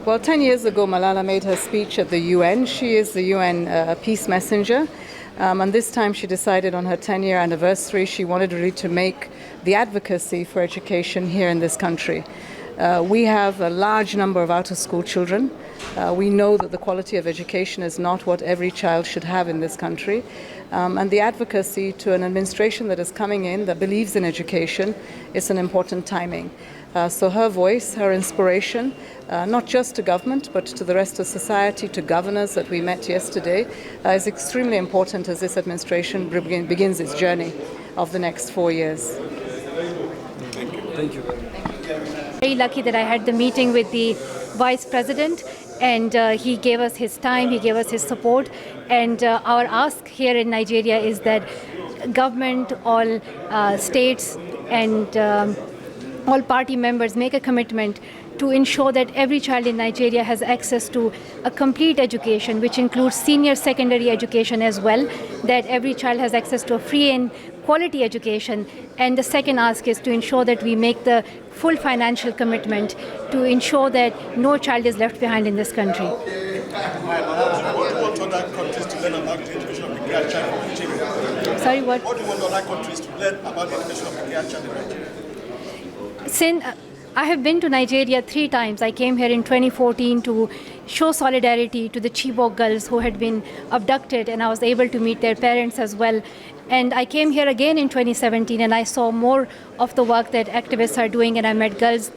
Well, 10 years ago, Malala made her speech at the UN. She is the UN peace messenger. And this time she decided on her 10-year anniversary, she wanted really to make the advocacy for education here in this country. We have a large number of out-of-school children. We know that the quality of education is not what every child should have in this country. And the advocacy to an administration that is coming in that believes in education is an important timing. So her voice, her inspiration, not just to government, but to the rest of society, to governors that we met yesterday, is extremely important as this administration begins its journey of the next 4 years. Thank you. Very lucky that I had the meeting with the Vice President, and he gave us his time, he gave us his support, and our ask here in Nigeria is that government, all states and all party members make a commitment to ensure that every child in Nigeria has access to a complete education, which includes senior secondary education as well, that every child has access to a free and quality education. And the second ask is to ensure that we make the full financial commitment to ensure that no child is left behind in this country. What do you want other countries to learn about the education of the girl child in Nigeria? Sorry, what? What do you want other countries to learn about the education of the girl child in Nigeria? I have been to Nigeria 3 times. I came here in 2014 to show solidarity to the Chibok girls who had been abducted, and I was able to meet their parents as well. And I came here again in 2017 and I saw more of the work that activists are doing, and I met girls